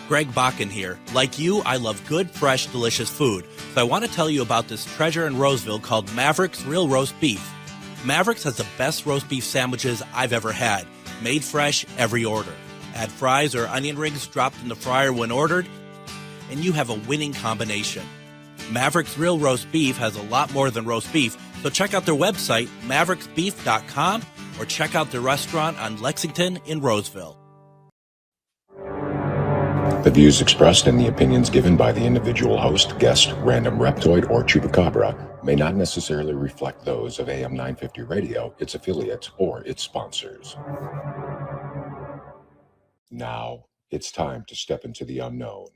Greg Bakun here. Like you, I love good, fresh, delicious food. So I want to tell you about this treasure in Roseville called Maverick's Real Roast Beef. Maverick's has the best roast beef sandwiches I've ever had. Made fresh every order. Add fries or onion rings dropped in the fryer when ordered, and you have a winning combination. Maverick's Real Roast Beef has a lot more than roast beef, so check out their website, mavericksbeef.com, or check out their restaurant on Lexington in Roseville. The views expressed and the opinions given by the individual host, guest, random reptoid, or chupacabra may not necessarily reflect those of AM 950 Radio, its affiliates, or its sponsors. Now, it's time to step into the unknown.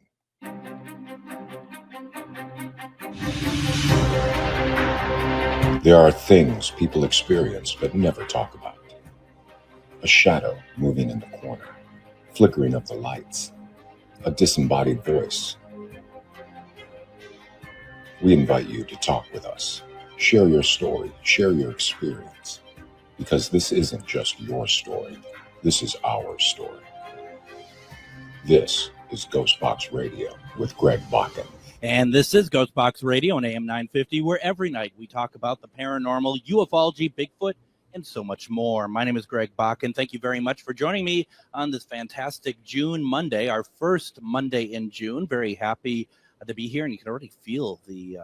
There are things people experience but never talk about. A shadow moving in the corner, flickering of the lights, a disembodied voice. We invite you to talk with us. Share your story, share your experience, because this isn't just your story, this is our story. This is GhostBox Radio with Greg Bakun. And this is GhostBox Radio on AM 950, where every night we talk about the paranormal, ufology, Bigfoot, and so much more. My name is Greg Bakun. Thank you very much for joining me on this fantastic June Monday, our first Monday in June. Very happy to be here, and you can already feel the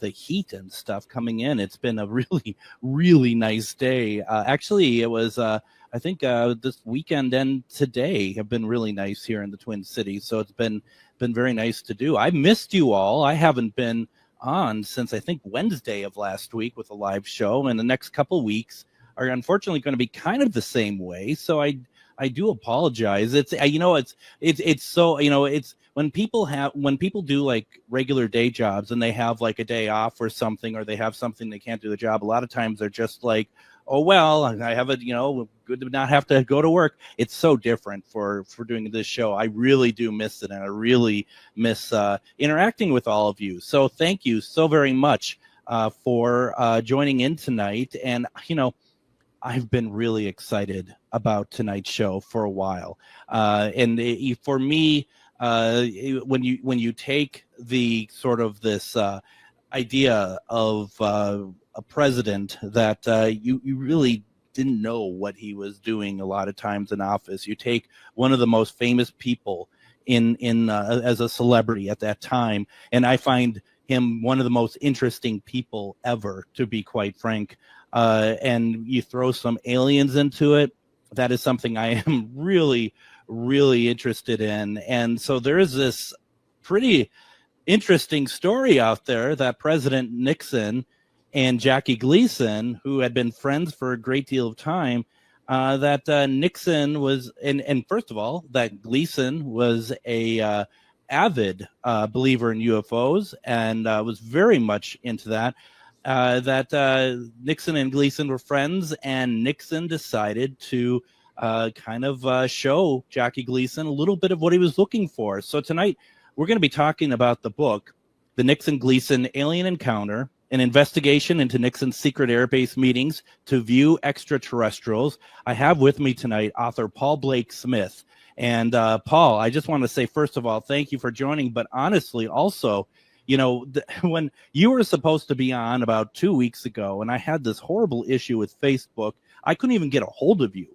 heat and stuff coming in. It's been a really, really nice day. Actually, it was, I think this weekend and today have been really nice here in the Twin Cities, so it's been very nice to do. I missed you all. I haven't been on since, I think, Wednesday of last week with a live show, and the next couple weeks are unfortunately going to be kind of the same way. So I do apologize. It's so, it's when people do like regular day jobs and they have like a day off or something, or they have something they can't do the job. A lot of times they're just like, oh, well, I have good to not have to go to work. It's so different for doing this show. I really do miss it. And I really miss interacting with all of you. So thank you so very much for joining in tonight. And, I've been really excited about tonight's show for a while. For me, when you take the sort of this idea of a president that you really didn't know what he was doing a lot of times in office, you take one of the most famous people in as a celebrity at that time, and I find him one of the most interesting people ever, to be quite frank. And you throw some aliens into it, that is something I am really, really interested in. And so there is this pretty interesting story out there that President Nixon and Jackie Gleason, who had been friends for a great deal of time, that Nixon was, and first of all, that Gleason was a avid believer in UFOs and was very much into that. That Nixon and Gleason were friends, and Nixon decided to kind of show Jackie Gleason a little bit of what he was looking for. So tonight we're going to be talking about the book, The Nixon-Gleason Alien Encounter, an investigation into Nixon's secret airbase meetings to view extraterrestrials. I have with me tonight author Paul Blake Smith. And Paul, I just want to say, first of all, thank you for joining. But honestly, also, when you were supposed to be on about 2 weeks ago, and I had this horrible issue with Facebook, I couldn't even get a hold of you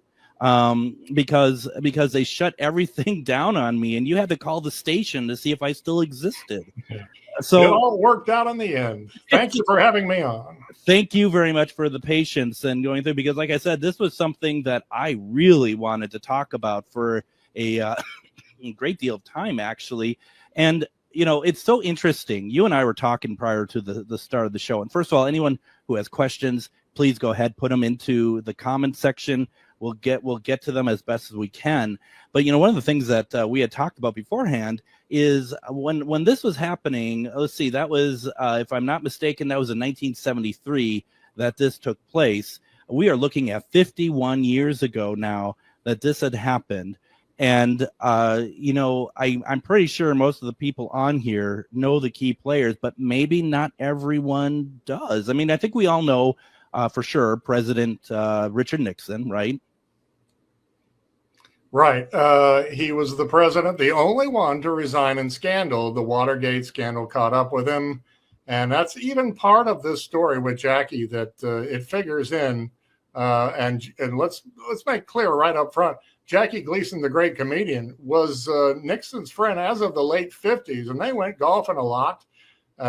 because they shut everything down on me, and you had to call the station to see if I still existed. So it all worked out in the end. Thank you for having me on. Thank you very much for the patience and going through, because like I said, this was something that I really wanted to talk about for a great deal of time, actually. And it's so interesting. You and I were talking prior to the start of the show. And first of all, anyone who has questions, please go ahead, put them into the comment section. We'll get to them as best as we can. But one of the things that we had talked about beforehand is when this was happening. Let's see, that was if I'm not mistaken, that was in 1973 that this took place. We are looking at 51 years ago now that this had happened. And, I'm pretty sure most of the people on here know the key players, but maybe not everyone does. I mean, I think we all know for sure President Richard Nixon, right? Right. He was the president, the only one to resign in scandal. The Watergate scandal caught up with him. And that's even part of this story with Jackie that it figures in. And let's make clear right up front. Jackie Gleason, the great comedian, was Nixon's friend as of the late 50s, and they went golfing a lot.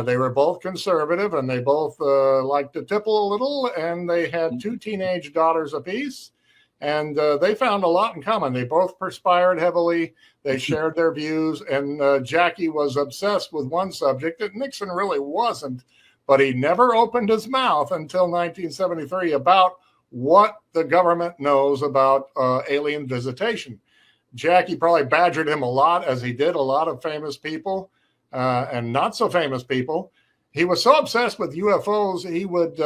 They were both conservative, and they both liked to tipple a little, and they had 2 teenage daughters apiece. And they found a lot in common. They both perspired heavily. They shared their views. And Jackie was obsessed with one subject that Nixon really wasn't. But he never opened his mouth until 1973 about what the government knows about alien visitation. Jackie probably badgered him a lot, as he did a lot of famous people and not so famous people. He was so obsessed with UFOs, he would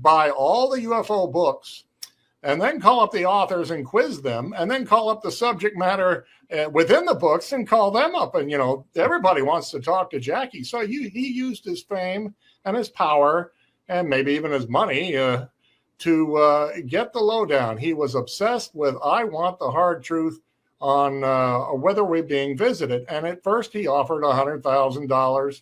buy all the UFO books and then call up the authors and quiz them, and then call up the subject matter within the books and call them up. And, everybody wants to talk to Jackie. So he used his fame and his power and maybe even his money to get the lowdown. He was obsessed with, I want the hard truth on whether we're being visited. And at first he offered $100,000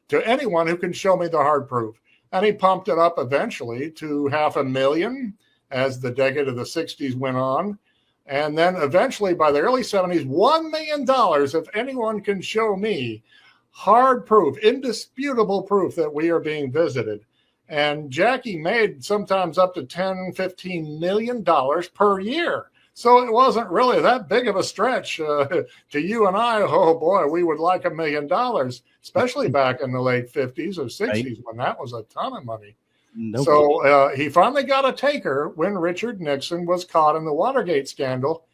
to anyone who can show me the hard proof. And he pumped it up eventually to $500,000 as the decade of the 60s went on. And then eventually by the early 70s, $1 million if anyone can show me hard proof, indisputable proof that we are being visited. And Jackie made sometimes up to $10-15 million per year. So it wasn't really that big of a stretch to you and I. Oh, boy, we would like $1 million, especially back in the late 50s or 60s, right, when that was a ton of money. Nope. So he finally got a taker when Richard Nixon was caught in the Watergate scandal.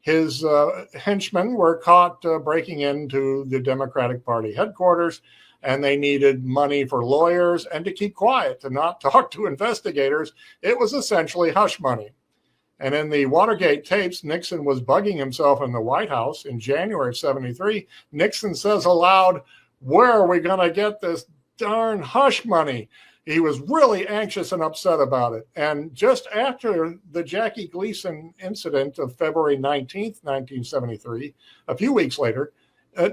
His henchmen were caught breaking into the Democratic Party headquarters, and they needed money for lawyers and to keep quiet, to not talk to investigators. It was essentially hush money. And in the Watergate tapes, Nixon was bugging himself in the White House in January of 73. Nixon says aloud, "Where are we going to get this darn hush money?" He was really anxious and upset about it. And just after the Jackie Gleason incident of February 19th, 1973, a few weeks later,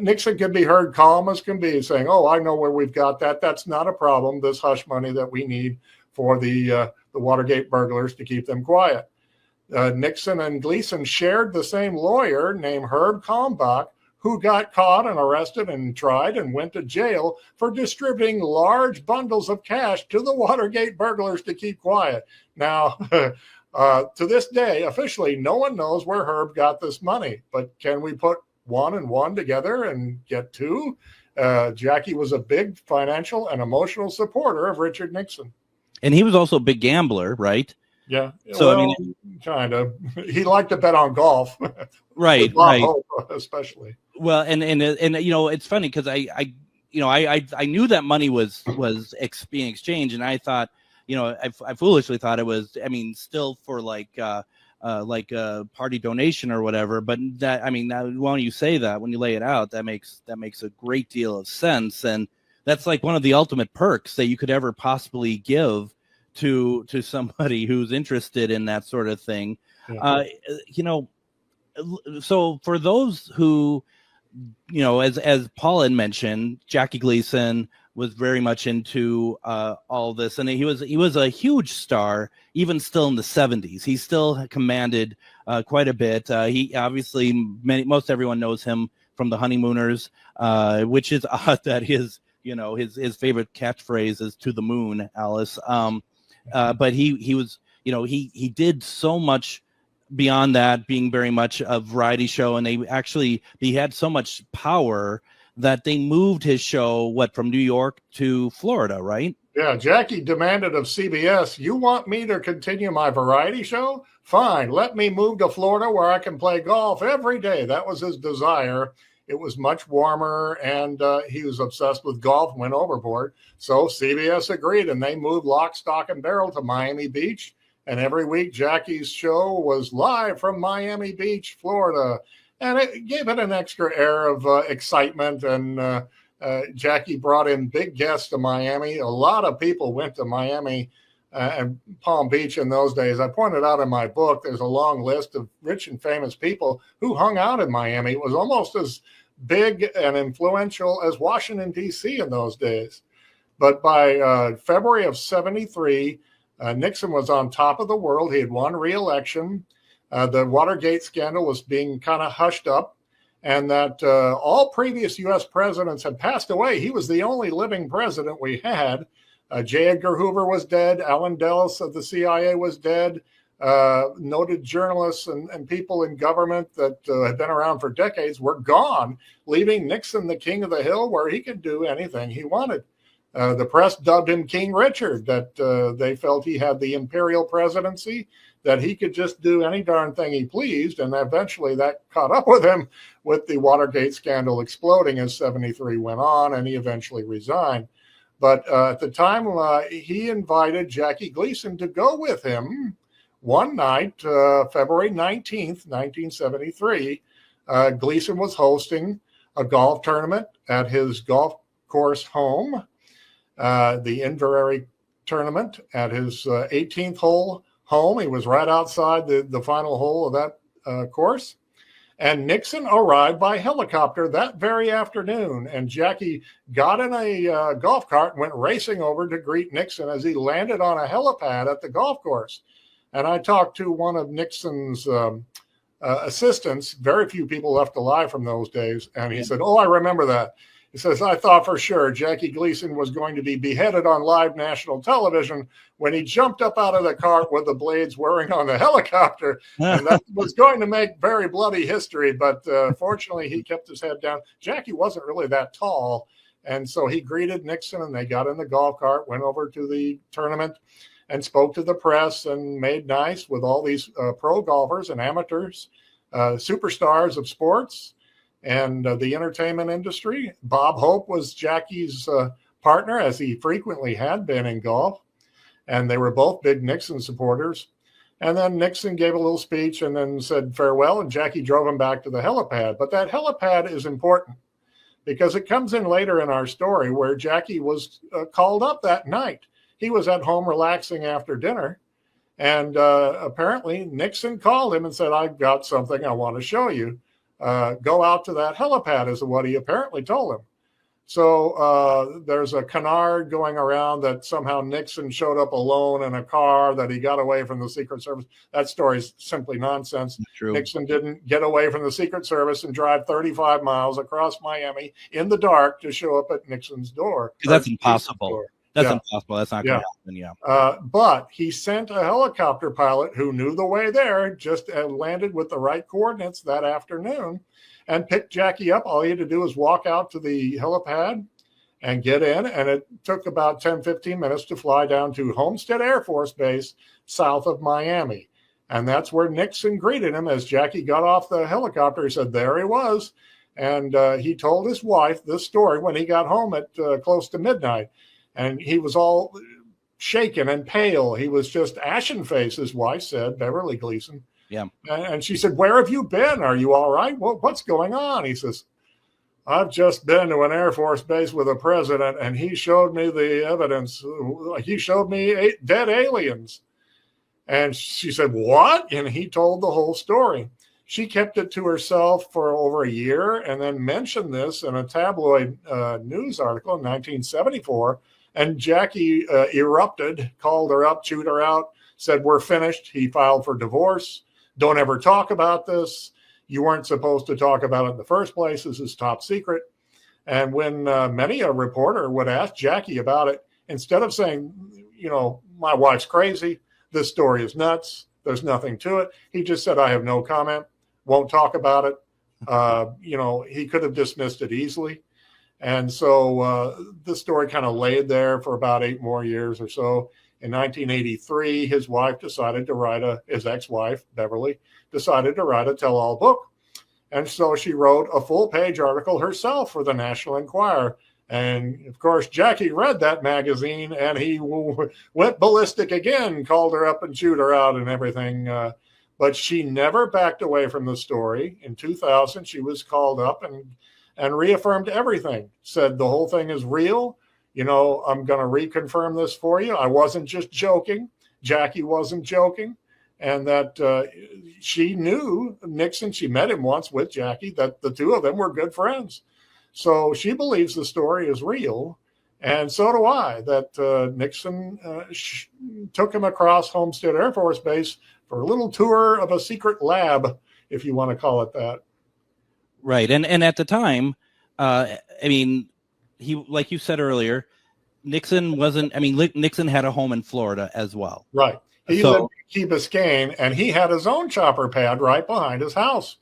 Nixon could be heard calm as can be, saying, "Oh, I know where we've got that. That's not a problem, this hush money that we need for the Watergate burglars to keep them quiet." Nixon and Gleason shared the same lawyer named Herb Kalmbach, who got caught and arrested and tried and went to jail for distributing large bundles of cash to the Watergate burglars to keep quiet. Now, to this day, officially, no one knows where Herb got this money. But can we put one and one together and get two? Jackie was a big financial and emotional supporter of Richard Nixon. And he was also a big gambler, right? Yeah. So, well, kind of. He liked to bet on golf. Right, right. Hope, especially. Well, and it's funny because I knew that money was being exchanged, and I thought, I foolishly thought it was, still for like a party donation or whatever. But when you say that, when you lay it out, that makes a great deal of sense, and that's like one of the ultimate perks that you could ever possibly give to somebody who's interested in that sort of thing. Yeah. So for those who, as Paul had mentioned, Jackie Gleason was very much into all this, and he was a huge star even still in the 70s. He still commanded quite a bit. He obviously most everyone knows him from The Honeymooners, which is odd that his favorite catchphrase is "to the moon, Alice." But he was, he did so much beyond that, being very much a variety show, and he had so much power that they moved his show from New York to Florida, right? Yeah, Jackie demanded of CBS, "You want me to continue my variety show? Fine, let me move to Florida where I can play golf every day." That was his desire. It was much warmer, and he was obsessed with golf, went overboard. So CBS agreed, and they moved lock, stock, and barrel to Miami Beach. And every week, Jackie's show was live from Miami Beach, Florida. And it gave it an extra air of excitement. And Jackie brought in big guests to Miami. A lot of people went to Miami and Palm Beach in those days. I pointed out in my book, there's a long list of rich and famous people who hung out in Miami. It was almost as big and influential as Washington, D.C. in those days. But by February of 73, Nixon was on top of the world. He had won re-election. The Watergate scandal was being kind of hushed up, and that all previous U.S. presidents had passed away. He was the only living president we had. J. Edgar Hoover was dead. Allen Dulles of the CIA was dead. Noted journalists and people in government that had been around for decades were gone, leaving Nixon the king of the hill where he could do anything he wanted. The press dubbed him King Richard, that they felt he had the imperial presidency, that he could just do any darn thing he pleased. And eventually that caught up with him with the Watergate scandal exploding as 73 went on, and he eventually resigned. But at the time, he invited Jackie Gleason to go with him one night, February 19th, 1973. Gleason was hosting a golf tournament at his golf course home, the Inverary tournament at his 18th hole home. He was right outside the final hole of that course. And Nixon arrived by helicopter that very afternoon. And Jackie got in a golf cart and went racing over to greet Nixon as he landed on a helipad at the golf course. And I talked to one of Nixon's assistants. Very few people left alive from those days. And he said, "Oh, I remember that." He says, "I thought for sure Jackie Gleason was going to be beheaded on live national television when he jumped up out of the cart with the blades whirring on the helicopter. And that was going to make very bloody history. But fortunately, he kept his head down. Jackie wasn't really that tall. And so he greeted Nixon, and they got in the golf cart, went over to the tournament, and spoke to the press and made nice with all these pro golfers and amateurs, superstars of sports and the entertainment industry. Bob Hope was Jackie's partner, as he frequently had been in golf, and they were both big Nixon supporters. And then Nixon gave a little speech and then said farewell, and Jackie drove him back to the helipad. But that helipad is important because it comes in later in our story where Jackie was called up that night. He was at home relaxing after dinner, and apparently Nixon called him and said, "I've got something I want to show you. Go out to that helipad," is what he apparently told him. So there's a canard going around that somehow Nixon showed up alone in a car, that he got away from the Secret Service. That story is simply nonsense. True. Nixon didn't get away from the Secret Service and drive 35 miles across Miami in the dark to show up at Nixon's door. That's impossible. That's Yeah. impossible. That's not going to happen. But he sent a helicopter pilot who knew the way there, just landed with the right coordinates that afternoon, and picked Jackie up. All he had to do was walk out to the helipad and get in. And it took about 10, 15 minutes to fly down to Homestead Air Force Base south of Miami. And that's where Nixon greeted him as Jackie got off the helicopter. He said, there he was. And he told his wife this story when he got home at close to midnight. And he was all shaken and pale. He was just ashen face, his wife said, Beverly Gleason. Yeah. And she said, where have you been? Are you all right? What's going on? He says, I've just been to an Air Force base with the president, and he showed me the evidence. He showed me dead aliens. And she said, what? And he told the whole story. She kept it to herself for over a year and then mentioned this in a tabloid news article in 1974. And Jackie erupted, called her up, chewed her out, said, we're finished. He filed for divorce. Don't ever talk about this. You weren't supposed to talk about it in the first place. This is top secret. And when many a reporter would ask Jackie about it, instead of saying, you know, my wife's crazy, this story is nuts, there's nothing to it, he just said, I have no comment, won't talk about it. You know, he could have dismissed it easily. And so the story kind of laid there for about 8 more years or so. In 1983, his wife decided to write his ex-wife, Beverly, decided to write a tell-all book. And so she wrote a full-page article herself for the National Enquirer. And, of course, Jackie read that magazine, and he went ballistic again, called her up and chewed her out and everything. But she never backed away from the story. In 2000, she was called up and reaffirmed everything, said the whole thing is real. I'm going to reconfirm this for you. I wasn't just joking. Jackie wasn't joking. And that she knew Nixon. She met him once with Jackie, that the two of them were good friends. So she believes the story is real. And so do I, that Nixon took him across Homestead Air Force Base for a little tour of a secret lab, if you want to call it that. Right. And at the time, he, like you said earlier, Nixon Nixon had a home in Florida as well. Right. He lived in Key Biscayne, and he had his own chopper pad right behind his house.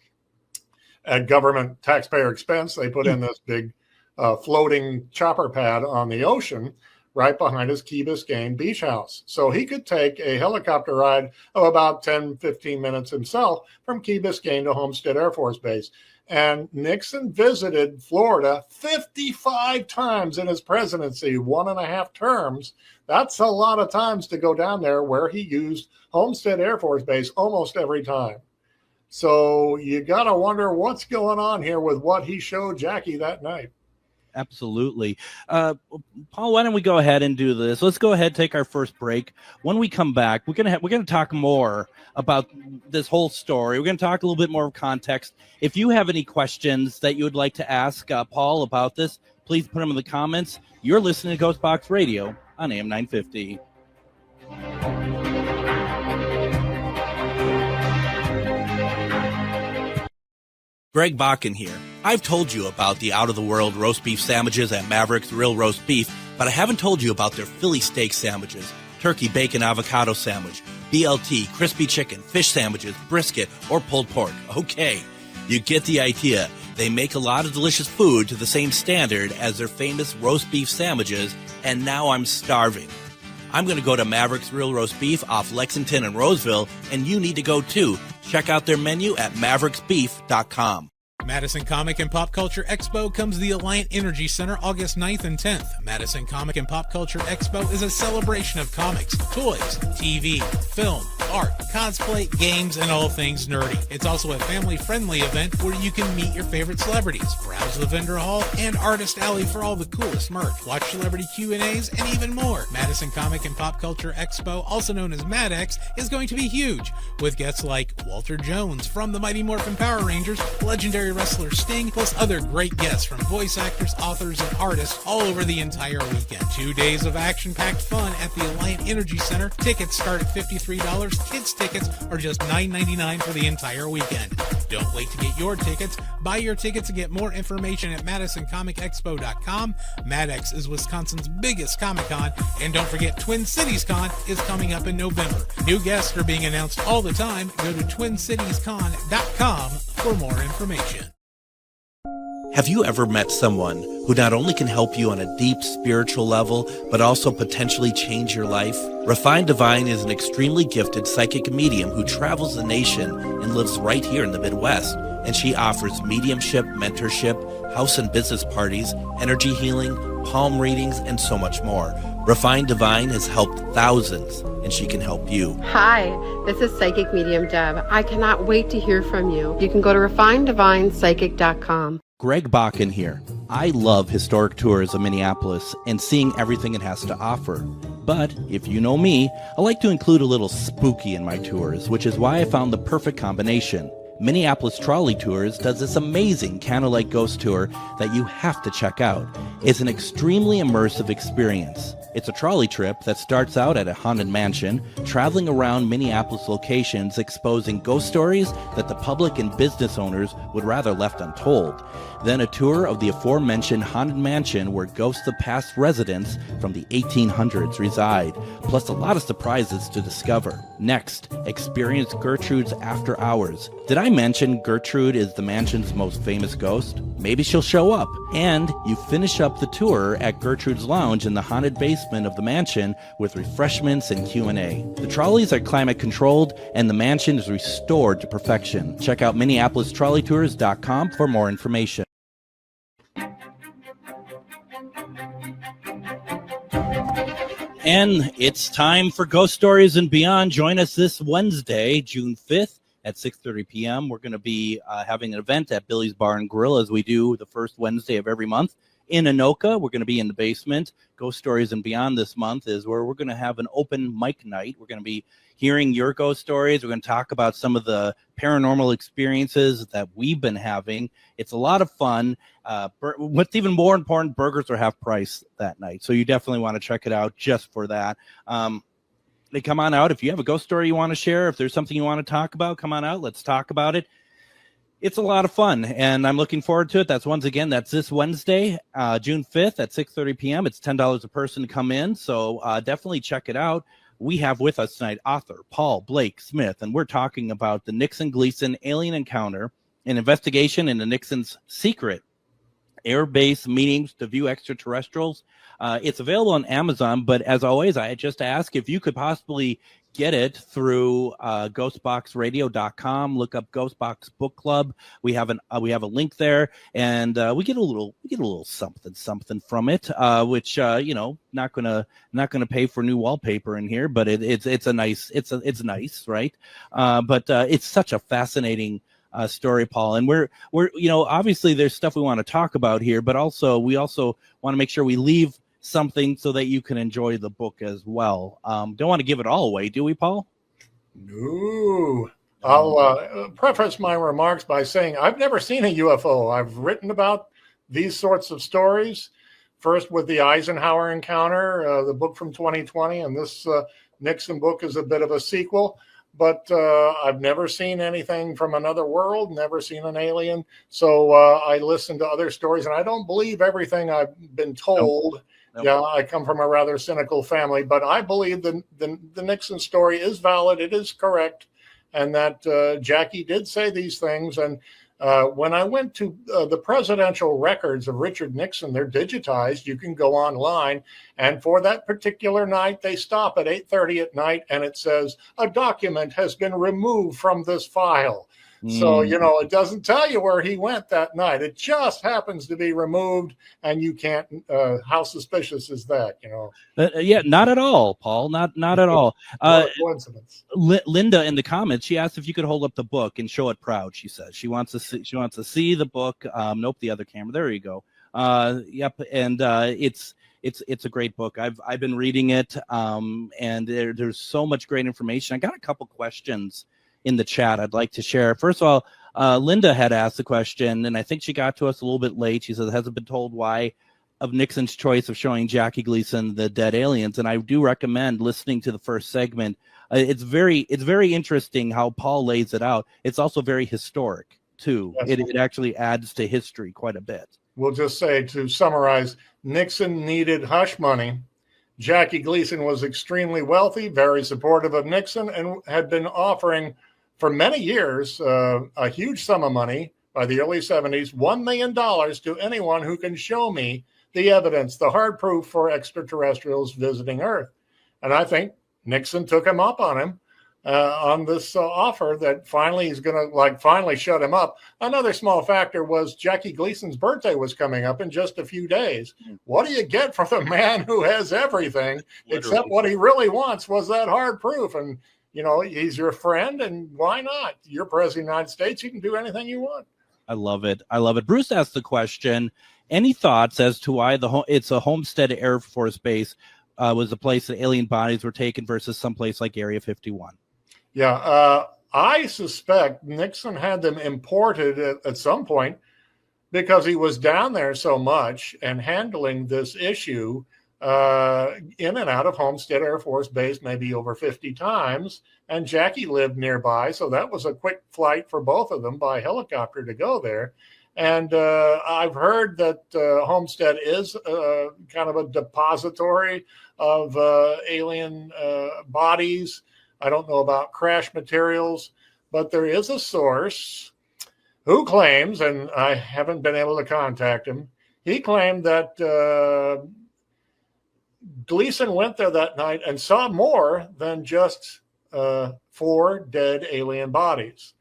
At government taxpayer expense, they put in this big floating chopper pad on the ocean right behind his Key Biscayne beach house. So he could take a helicopter ride of about 10, 15 minutes himself from Key Biscayne to Homestead Air Force Base. And Nixon visited Florida 55 times in his presidency, 1.5 terms. That's a lot of times to go down there, where he used Homestead Air Force Base almost every time. So you got to wonder what's going on here with what he showed Jackie that night. Absolutely. Paul, why don't we go ahead and do this? Let's go ahead, take our first break. When we come back, we're going to talk more about this whole story. We're going to talk a little bit more of context. If you have any questions that you would like to ask Paul about this, please put them in the comments. You're listening to GhostBox Radio on AM 950. Greg Bakun here. I've told you about the out-of-the-world roast beef sandwiches at Maverick's Real Roast Beef, but I haven't told you about their Philly steak sandwiches, turkey bacon avocado sandwich, BLT, crispy chicken, fish sandwiches, brisket, or pulled pork. Okay, you get the idea. They make a lot of delicious food to the same standard as their famous roast beef sandwiches, and now I'm starving. I'm going to go to Maverick's Real Roast Beef off Lexington and Roseville, and you need to go too. Check out their menu at mavericksbeef.com. Madison Comic and Pop Culture Expo comes to the Alliant Energy Center August 9th and 10th. Madison Comic and Pop Culture Expo is a celebration of comics, toys, TV, film, art, cosplay, games, and all things nerdy. It's also a family-friendly event where you can meet your favorite celebrities, browse the vendor hall, and artist alley for all the coolest merch, watch celebrity Q&As, and even more. Madison Comic and Pop Culture Expo, also known as MadX, is going to be huge, with guests like Walter Jones from the Mighty Morphin Power Rangers, legendary wrestler Sting, plus other great guests from voice actors, authors, and artists all over the entire weekend. 2 days of action-packed fun at the Alliant Energy Center. Tickets start at $53. Kids tickets are just $9.99 for the entire weekend. Don't wait to get your tickets. Buy your tickets and get more information at MadisonComicExpo.com. MadX is Wisconsin's biggest Comic-Con, and don't forget Twin Cities Con is coming up in November. New guests are being announced all the time. Go to TwinCitiesCon.com for more information. Have you ever met someone who not only can help you on a deep spiritual level, but also potentially change your life? Refined Divine is an extremely gifted psychic medium who travels the nation and lives right here in the Midwest. And she offers mediumship, mentorship, house and business parties, energy healing, palm readings, and so much more. Refined Divine has helped thousands, and she can help you. Hi, this is Psychic Medium Deb. I cannot wait to hear from you. You can go to refineddivinepsychic.com. Greg Bakun here. I love historic tours of Minneapolis and seeing everything it has to offer. But if you know me, I like to include a little spooky in my tours, which is why I found the perfect combination. Minneapolis Trolley Tours does this amazing candlelight ghost tour that you have to check out. It's an extremely immersive experience. It's a trolley trip that starts out at a haunted mansion, traveling around Minneapolis locations exposing ghost stories that the public and business owners would rather left untold. Then a tour of the aforementioned haunted mansion where ghosts of past residents from the 1800s reside, plus a lot of surprises to discover. Next, experience Gertrude's After Hours. Did I mention Gertrude is the mansion's most famous ghost? Maybe she'll show up. And you finish up the tour at Gertrude's Lounge in the haunted basement of the mansion with refreshments and Q&A. The trolleys are climate controlled and the mansion is restored to perfection. Check out MinneapolisTrolleyTours.com for more information. And it's time for Ghost Stories and Beyond. Join us this Wednesday, June 5th at 6:30 p.m. We're going to be having an event at Billy's Bar and Grill as we do the first Wednesday of every month. in Anoka. We're going to be in the basement. Ghost Stories and Beyond this month is where we're going to have an open mic night. We're going to be hearing your ghost stories. We're going to talk about some of the paranormal experiences that we've been having. It's a lot of fun. What's even more important, burgers are half price that night. So you definitely want to check it out just for that. They come on out. If you have a ghost story you want to share, if there's something you want to talk about, come on out. Let's talk about it. It's a lot of fun, and I'm looking forward to it. That's this Wednesday, June 5th at 6:30 p.m. It's $10 a person to come in, so definitely check it out. We have with us tonight author Paul Blake Smith, and we're talking about the Nixon-Gleason alien encounter, an investigation into Nixon's secret air-based meetings to view extraterrestrials. It's available on Amazon, but as always, I just ask if you could possibly get it through GhostBoxRadio.com. Look up GhostBox Book Club. We have a link there, and we get a little something from it, which not gonna pay for new wallpaper in here, but it's nice, right? But it's such a fascinating story, Paul, and we're obviously there's stuff we want to talk about here, but we also want to make sure we leave something so that you can enjoy the book as well. Don't want to give it all away, do we, Paul? No. I'll preface my remarks by saying I've never seen a UFO. I've written about these sorts of stories, first with the Eisenhower encounter, the book from 2020, and this Nixon book is a bit of a sequel. But I've never seen anything from another world, never seen an alien. So I listen to other stories, and I don't believe everything I've been told. Nope. Yeah, I come from a rather cynical family, but I believe the Nixon story is valid. It is correct, and that Jackie did say these things. And when I went to the presidential records of Richard Nixon, they're digitized. You can go online, and for that particular night, they stop at 8:30 at night, and it says a document has been removed from this file. So, it doesn't tell you where he went that night. It just happens to be removed, and you can't. How suspicious is that? Yeah, not at all, Paul. Not at all. Coincidence. Linda in the comments, she asked if you could hold up the book and show it proud. She says she wants to see the book. Nope, the other camera. There you go. Yep, and it's a great book. I've been reading it, and there's so much great information. I got a couple questions in the chat I'd like to share. First of all, Linda had asked a question, and I think she got to us a little bit late. She says, hasn't been told why of Nixon's choice of showing Jackie Gleason the dead aliens. And I do recommend listening to the first segment. It's very interesting how Paul lays it out. It's also very historic, too. Yes. It actually adds to history quite a bit. We'll just say, to summarize, Nixon needed hush money. Jackie Gleason was extremely wealthy, very supportive of Nixon, and had been offering for many years a huge sum of money by the early 70s, $1 million to anyone who can show me the evidence, the hard proof for extraterrestrials visiting Earth. And I think Nixon took him up on this offer that finally he's going to finally shut him up. Another small factor was Jackie Gleason's birthday was coming up in just a few days. What do you get for the man who has everything except what he really wants was that hard proof? And, he's your friend, and why not? You're president of the United States. You can do anything you want. I love it. Bruce asked the question, any thoughts as to why it's a Homestead Air Force Base was the place that alien bodies were taken versus someplace like Area 51? Yeah, I suspect Nixon had them imported at some point because he was down there so much and handling this issue in and out of Homestead Air Force Base maybe over 50 times. And Jackie lived nearby, so that was a quick flight for both of them by helicopter to go there. And I've heard that Homestead is kind of a depository of alien bodies. I don't know about crash materials, but there is a source who claims, and I haven't been able to contact him, he claimed that Gleason went there that night and saw more than just 4 dead alien bodies.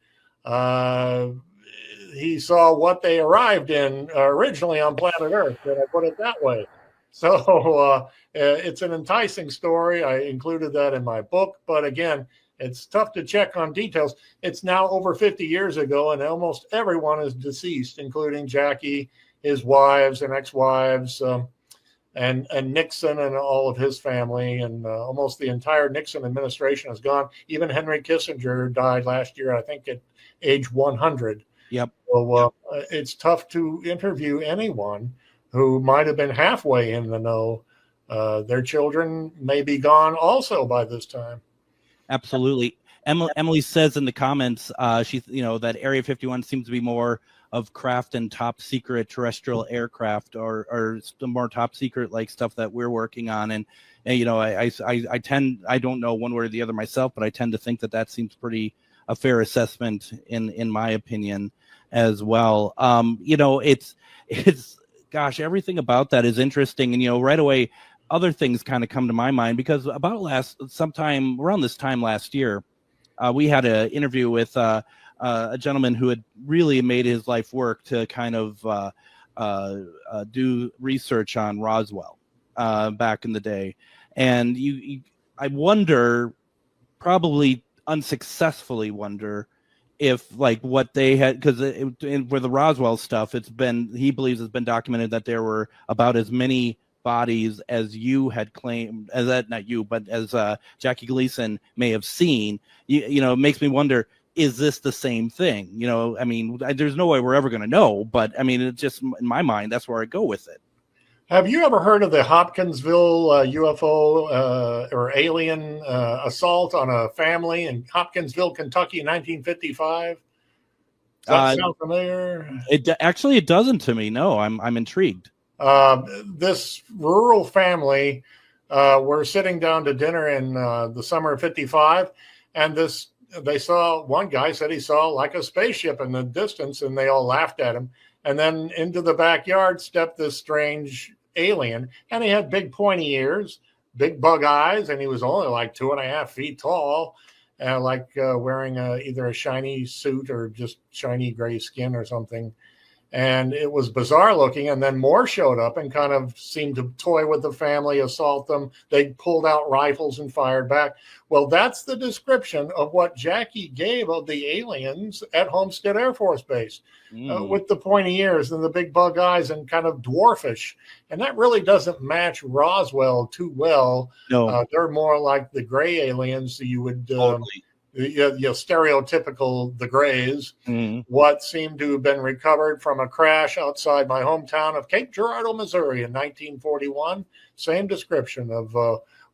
He saw what they arrived in originally on planet Earth, and I put it that way. So it's an enticing story. I included that in my book. But again, it's tough to check on details. It's now over 50 years ago, and almost everyone is deceased, including Jackie his wives and ex-wives, and Nixon and all of his family, and almost the entire Nixon administration is gone. Even Henry Kissinger died last year, I think at age 100. Yep. So it's tough to interview anyone who might have been halfway in the know. Their children may be gone also by this time. Absolutely. Emily says in the comments, that Area 51 seems to be more of craft and top secret terrestrial aircraft, or more top secret like stuff that we're working on. And I don't know one way or the other myself, but I tend to think that seems pretty a fair assessment in my opinion as well. It's gosh, everything about that is interesting. And, right away, other things kind of come to my mind, because sometime around this time last year, we had an interview with a gentleman who had really made his life work to kind of do research on Roswell back in the day. And I wonder, probably unsuccessfully wonder, if like what they had, because for the Roswell stuff, he believes it's been documented that there were about as many bodies as you had claimed, not you, but as Jackie Gleason may have seen. It makes me wonder, is this the same thing? There's no way we're ever going to know, but it's just, in my mind, that's where I go with it. Have you ever heard of the Hopkinsville UFO or alien assault on a family in Hopkinsville, Kentucky, 1955? Does that sound familiar? It doesn't to me. No, I'm intrigued. This rural family were sitting down to dinner in the summer of 55, and one guy said he saw like a spaceship in the distance, and they all laughed at him. And then into the backyard stepped this strange alien, and he had big pointy ears, big bug eyes, and he was only like 2.5 feet tall, wearing either a shiny suit or just shiny gray skin or something. And it was bizarre looking. And then more showed up and kind of seemed to toy with the family, assault them. They pulled out rifles and fired back. Well, that's the description of what Jackie gave of the aliens at Homestead Air Force Base, with the pointy ears and the big bug eyes and kind of dwarfish. And that really doesn't match Roswell too well. No. They're more like the gray aliens that you would totally. Stereotypical, the Greys. What seemed to have been recovered from a crash outside my hometown of Cape Girardeau, Missouri in 1941. Same description of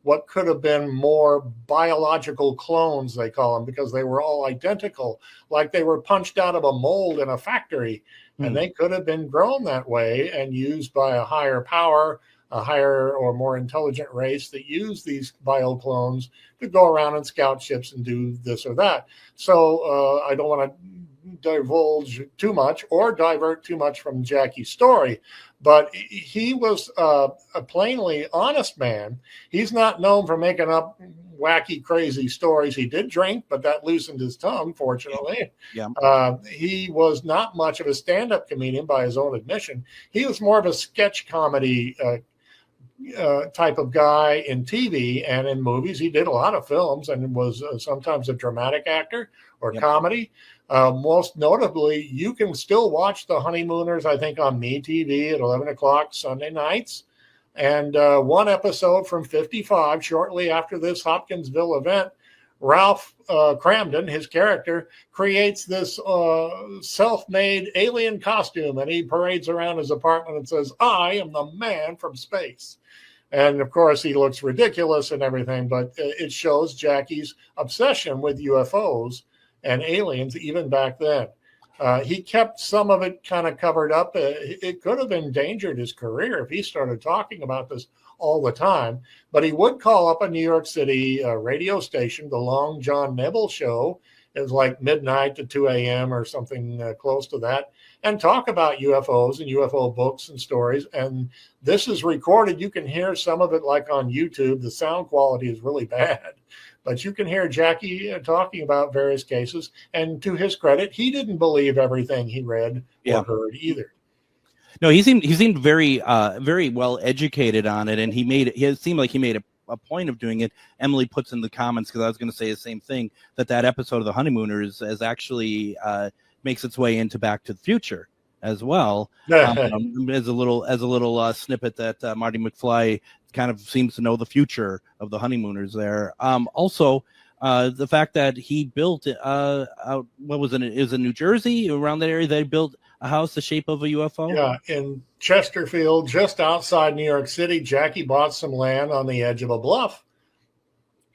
what could have been more biological clones, they call them, because they were all identical, like they were punched out of a mold in a factory. And they could have been grown that way and used by a higher power, a higher or more intelligent race that use these bioclones to go around and scout ships and do this or that. So I don't want to divulge too much or divert too much from Jackie's story, but he was a plainly honest man. He's not known for making up wacky, crazy stories. He did drink, but that loosened his tongue, fortunately. Yeah. He was not much of a stand-up comedian by his own admission. He was more of a sketch comedy type of guy in TV and in movies. He did a lot of films and was sometimes a dramatic actor or comedy. Most notably, you can still watch The Honeymooners, I think, on MeTV at 11 o'clock Sunday nights. And one episode from 55, shortly after this Hopkinsville event, Ralph Cramden, his character, creates this self-made alien costume, and he parades around his apartment and says, "I am the man from space." And of course, he looks ridiculous and everything, but it shows Jackie's obsession with UFOs and aliens even back then. He kept some of it kind of covered up. It could have endangered his career if he started talking about this all the time. But he would call up a New York City radio station, the Long John Nebel Show. It was like midnight to 2 a.m. or something close to that, and talk about UFOs and UFO books and stories. And this is recorded. You can hear some of it like on YouTube. The sound quality is really bad, but you can hear Jackie talking about various cases. And to his credit, he didn't believe everything he read or heard either. No, he seemed very very well educated on it, and it seemed like he made a point of doing it. Emily puts in the comments, because I was going to say the same thing, that episode of The Honeymooners is actually makes its way into Back to the Future as well. As a little snippet that Marty McFly kind of seems to know the future of the honeymooners there. Also, the fact that he built out, what was it? It was in New Jersey, around that area. They built a house the shape of a UFO. Yeah, in Chesterfield, just outside New York City. Jackie bought some land on the edge of a bluff,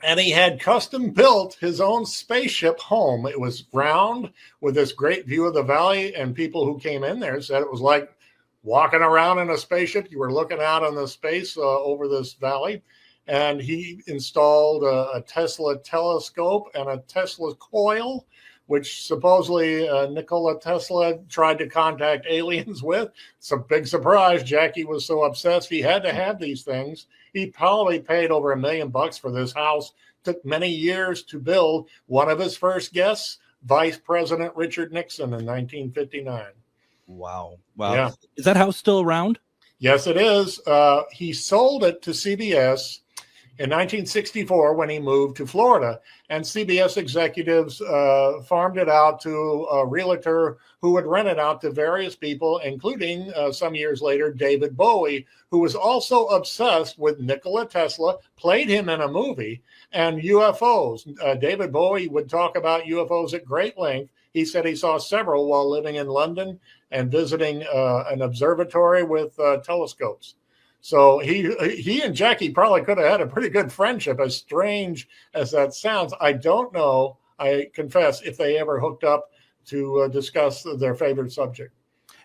and he had custom built his own spaceship home. It was round with this great view of the valley, and people who came in there said it was like walking around in a spaceship. You were looking out on the space over this valley. And he installed a Tesla telescope and a Tesla coil, which supposedly Nikola Tesla tried to contact aliens with. It's a big surprise. Jackie was so obsessed he had to have these things. He probably paid over $1 million for this house. Took many years to build. One of his first guests, Vice President Richard Nixon in 1959. Wow. Yeah. Is that house still around? Yes, it is. He sold it to CBS in 1964 when he moved to Florida, and CBS executives farmed it out to a realtor who would rent it out to various people, including some years later, David Bowie, who was also obsessed with Nikola Tesla, played him in a movie, and UFOs. David Bowie would talk about UFOs at great length. He said he saw several while living in London and visiting an observatory with telescopes. So he and Jackie probably could have had a pretty good friendship, as strange as that sounds. I don't know, I confess, if they ever hooked up to discuss their favorite subject.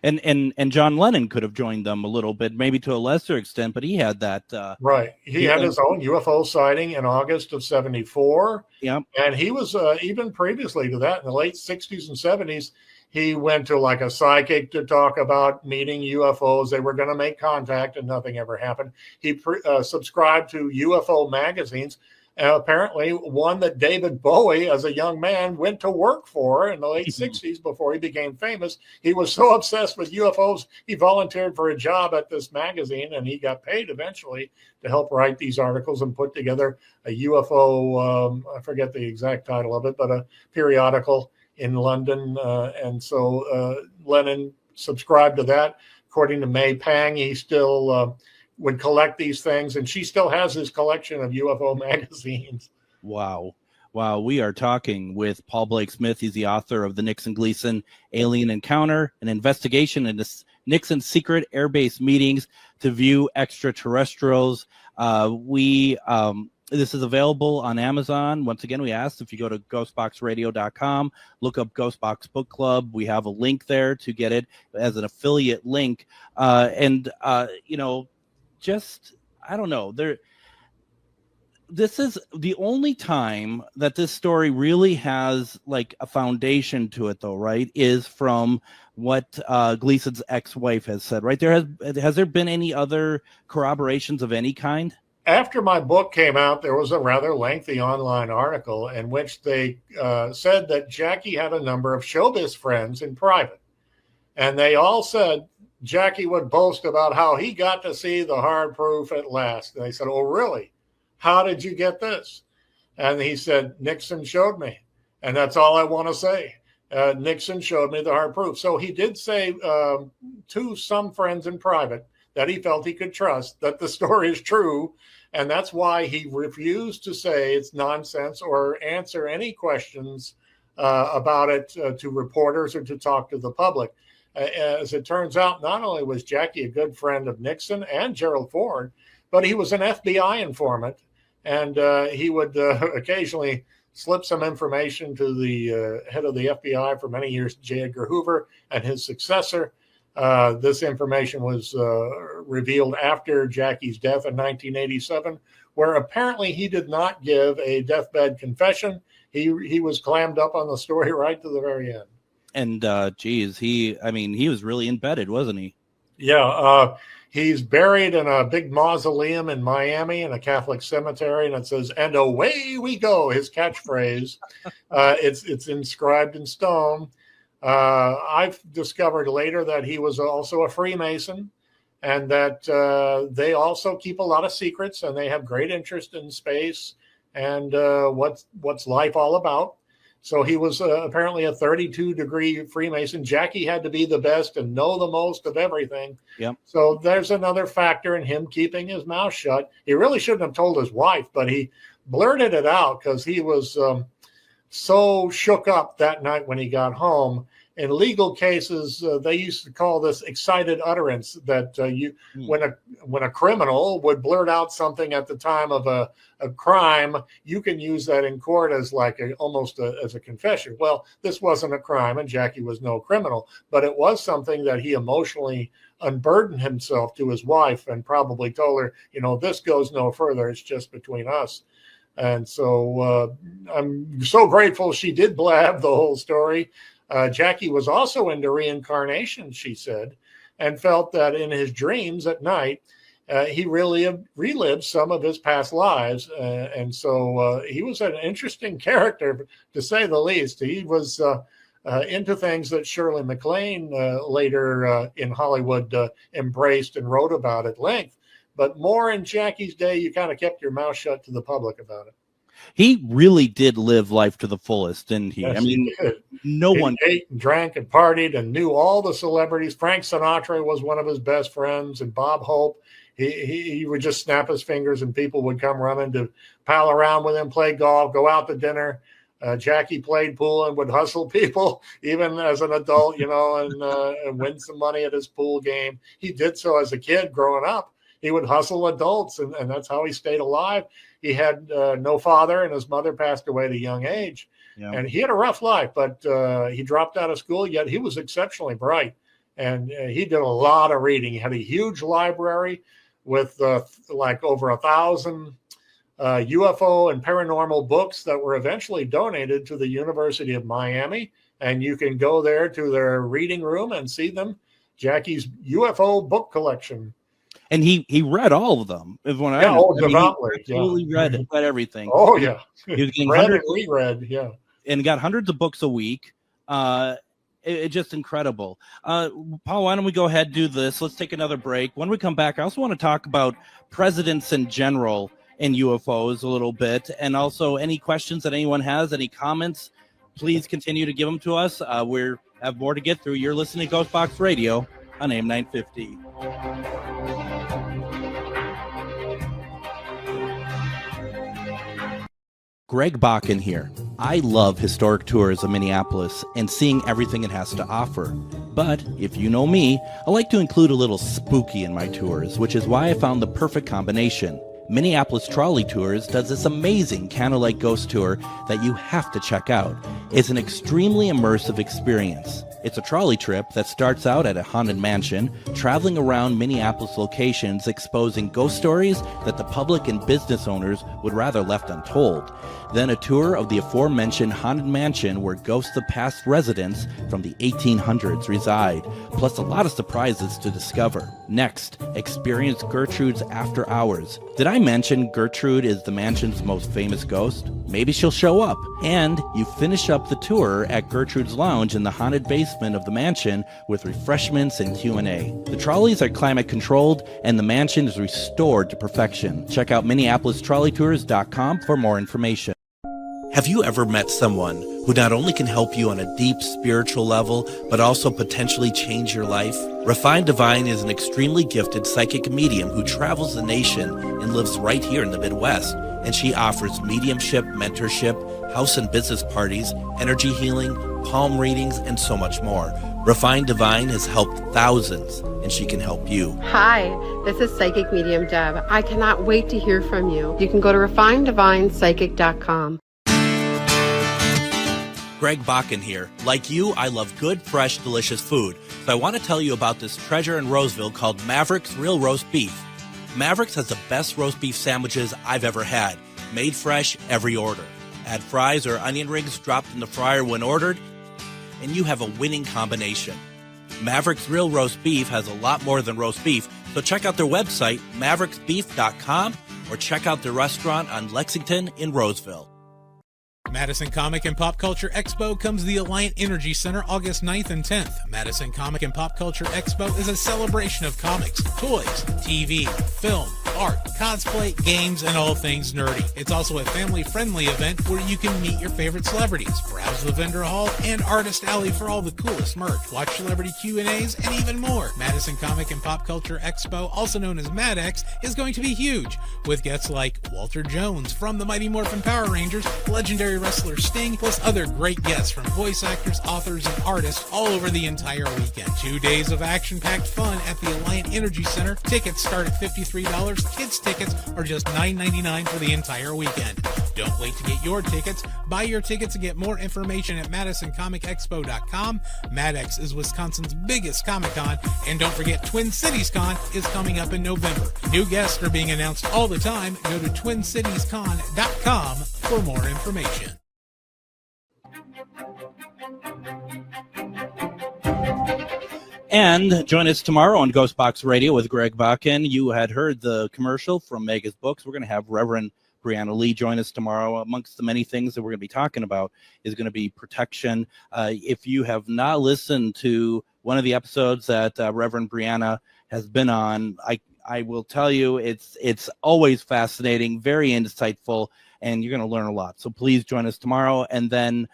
And John Lennon could have joined them a little bit, maybe to a lesser extent, but he had that. Right. He had his own UFO sighting in August of 1974. Yeah. And he was, even previously to that, in the late 60s and 70s, he went to like a psychic to talk about meeting UFOs. They were going to make contact and nothing ever happened. He subscribed to UFO magazines, apparently one that David Bowie, as a young man, went to work for in the late 60s before he became famous. He was so obsessed with UFOs, he volunteered for a job at this magazine, and he got paid eventually to help write these articles and put together a UFO, I forget the exact title of it, but a periodical in London. And so Lennon subscribed to that. According to May Pang, he still would collect these things, and she still has his collection of UFO magazines. Wow. We are talking with Paul Blake Smith. He's the author of the Nixon-Gleason Alien Encounter, an investigation into Nixon's secret airbase meetings to view extraterrestrials. This is available on Amazon. Once again, we asked if you go to ghostboxradio.com, look up Ghostbox Book Club. We have a link there to get it as an affiliate link. I don't know. This is the only time that this story really has like a foundation to it, though, right? Is from what Gleason's ex-wife has said, right? Has there been any other corroborations of any kind? After my book came out, there was a rather lengthy online article in which they said that Jackie had a number of showbiz friends in private. And they all said Jackie would boast about how he got to see the hard proof at last. And they said, "Oh, really? How did you get this?" And he said, "Nixon showed me." And that's all I want to say. Nixon showed me the hard proof. So he did say to some friends in private that he felt he could trust that the story is true. And that's why he refused to say it's nonsense or answer any questions about it to reporters or to talk to the public. As it turns out, not only was Jackie a good friend of Nixon and Gerald Ford, but he was an FBI informant. And he would occasionally slip some information to the head of the FBI for many years, J. Edgar Hoover, and his successor. This information was revealed after Jackie's death in 1987, where apparently he did not give a deathbed confession. He was clammed up on the story right to the very end. And he was really embedded, wasn't he? Yeah. He's buried in a big mausoleum in Miami in a Catholic cemetery, and it says, "And away we go," his catchphrase. It's inscribed in stone. I've discovered later that he was also a Freemason, and that they also keep a lot of secrets, and they have great interest in space and what's life all about. So he was apparently a 32-degree Freemason. Jackie had to be the best and know the most of everything. Yep. So there's another factor in him keeping his mouth shut. He really shouldn't have told his wife, but he blurted it out because he was so shook up that night when he got home. In legal cases, they used to call this excited utterance, that when a criminal would blurt out something at the time of a crime, you can use that in court as like almost as a confession. Well, this wasn't a crime, and Jackie was no criminal, but it was something that he emotionally unburdened himself to his wife and probably told her, this goes no further. It's just between us. And so I'm so grateful she did blab the whole story. Jackie was also into reincarnation, she said, and felt that in his dreams at night, he really relived some of his past lives. And so he was an interesting character, to say the least. He was into things that Shirley MacLaine later in Hollywood embraced and wrote about at length. But more in Jackie's day, you kind of kept your mouth shut to the public about it. He really did live life to the fullest, didn't he? Yes, I mean, he ate and drank and partied and knew all the celebrities. Frank Sinatra was one of his best friends, and Bob Hope. He would just snap his fingers and people would come running to pal around with him, play golf, go out to dinner. Jackie played pool and would hustle people even as an adult, and win some money at his pool game. He did so as a kid growing up. He would hustle adults, and that's how he stayed alive. He had no father, and his mother passed away at a young age. Yeah. And he had a rough life, but he dropped out of school, yet he was exceptionally bright. And he did a lot of reading. He had a huge library with like over 1,000 UFO and paranormal books that were eventually donated to the University of Miami. And you can go there to their reading room and see them. Jackie's UFO book collection. And he read all of them. Devoutly. He really read everything. Oh, yeah. He was getting read and reread, yeah. And got hundreds of books a week. It's just incredible. Paul, why don't we go ahead and do this? Let's take another break. When we come back, I also want to talk about presidents in general and UFOs a little bit. And also any questions that anyone has, any comments, please continue to give them to us. We have more to get through. You're listening to GhostBox Radio on AM 950. Greg Bakun here. I love historic tours of Minneapolis and seeing everything it has to offer. But if you know me, I like to include a little spooky in my tours, which is why I found the perfect combination. Minneapolis Trolley Tours does this amazing candlelight ghost tour that you have to check out. It's an extremely immersive experience. It's a trolley trip that starts out at a haunted mansion, traveling around Minneapolis locations exposing ghost stories that the public and business owners would rather left untold. Then a tour of the aforementioned haunted mansion where ghosts of past residents from the 1800s reside, plus a lot of surprises to discover. Next, experience Gertrude's After Hours. Did I mention Gertrude is the mansion's most famous ghost? Maybe she'll show up. And you finish up the tour at Gertrude's Lounge in the haunted basement of the mansion with refreshments and Q&A. The trolleys are climate controlled and the mansion is restored to perfection. Check out MinneapolisTrolleyTours.com for more information. Have you ever met someone who not only can help you on a deep spiritual level, but also potentially change your life? Refined Divine is an extremely gifted psychic medium who travels the nation and lives right here in the Midwest. And she offers mediumship, mentorship, house and business parties, energy healing, palm readings, and so much more. Refined Divine has helped thousands, and she can help you. Hi, this is Psychic Medium Deb. I cannot wait to hear from you. You can go to refineddivinepsychic.com. Greg Bakun here. Like you, I love good, fresh, delicious food. So I want to tell you about this treasure in Roseville called Maverick's Real Roast Beef. Maverick's has the best roast beef sandwiches I've ever had. Made fresh, every order. Add fries or onion rings dropped in the fryer when ordered, and you have a winning combination. Maverick's Real Roast Beef has a lot more than roast beef, so check out their website, mavericksbeef.com, or check out their restaurant on Lexington in Roseville. Madison Comic and Pop Culture Expo comes to the Alliant Energy Center August 9th and 10th. Madison Comic and Pop Culture Expo is a celebration of comics, toys, TV, film, art, cosplay, games, and all things nerdy. It's also a family-friendly event where you can meet your favorite celebrities, browse the vendor hall, and artist alley for all the coolest merch, watch celebrity Q&As, and even more. Madison Comic and Pop Culture Expo, also known as MadX, is going to be huge, with guests like Walter Jones from the Mighty Morphin Power Rangers, legendary wrestler Sting, plus other great guests from voice actors, authors, and artists all over the entire weekend. 2 days of action-packed fun at the Alliant Energy Center. Tickets start at $53. Kids tickets are just $9.99 for the entire weekend. Don't wait to get your tickets. Buy your tickets and get more information at MadisonComicExpo.com. MadX is Wisconsin's biggest Comic-Con, and don't forget Twin Cities Con is coming up in November. New guests are being announced all the time. Go to TwinCitiesCon.com for more information. And join us tomorrow on GhostBox Radio with Greg Bakun. You had heard the commercial from Mega's Books. We're going to have Reverend Brianna Lee join us tomorrow. Amongst the many things that we're going to be talking about is going to be protection. If you have not listened to one of the episodes that Reverend Brianna has been on, I will tell you it's always fascinating, very insightful, and you're going to learn a lot. So please join us tomorrow. And then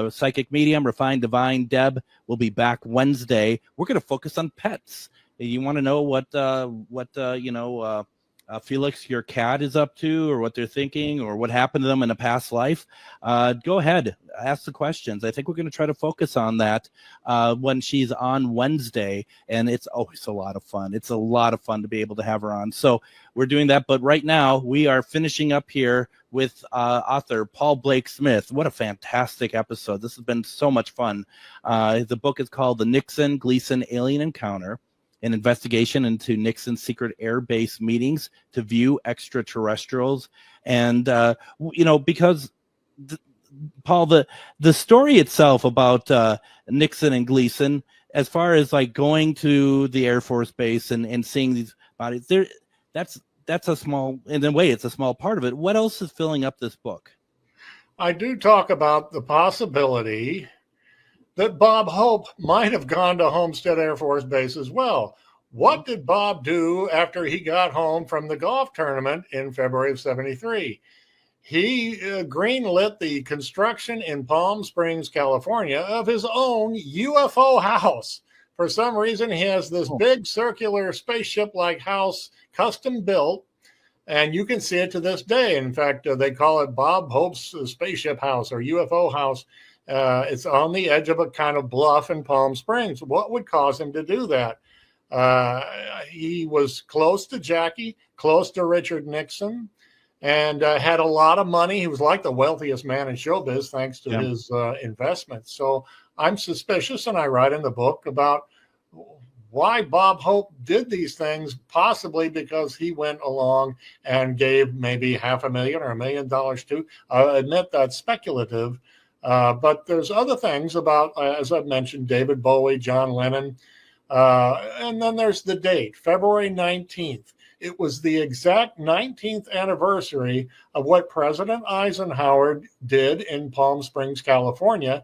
Psychic Medium, Refined Divine, Deb will be back Wednesday. We're going to focus on pets. You want to know what Felix, your cat, is up to, or what they're thinking, or what happened to them in a past life? Go ahead, ask the questions. I think we're going to try to focus on that when she's on Wednesday, and it's always a lot of fun. It's a lot of fun to be able to have her on. So we're doing that, but right now we are finishing up here with author Paul Blake Smith. What a fantastic episode. This has been so much fun. The book is called The Nixon-Gleason Alien Encounter, an investigation into Nixon's secret air base meetings to view extraterrestrials. And, because, Paul, the story itself about Nixon and Gleason, as far as like going to the Air Force Base and seeing these bodies, that's a small, in a way, it's a small part of it. What else is filling up this book? I do talk about the possibility that Bob Hope might have gone to Homestead Air Force Base as well. What did Bob do after he got home from the golf tournament in February of 73? He greenlit the construction in Palm Springs, California, of his own UFO house. For some reason, he has this big circular spaceship-like house, custom built, and you can see it to this day. In fact, they call it Bob Hope's spaceship house or UFO house. It's on the edge of a kind of bluff in Palm Springs. What would cause him to do that? He was close to Jackie, close to Richard Nixon, and had a lot of money. He was like the wealthiest man in showbiz thanks to his investments. So I'm suspicious, and I write in the book about why Bob Hope did these things, possibly because he went along and gave maybe $500,000 or $1 million to. I admit that's speculative. But there's other things about, as I've mentioned, David Bowie, John Lennon. And then there's the date, February 19th. It was the exact 19th anniversary of what President Eisenhower did in Palm Springs, California.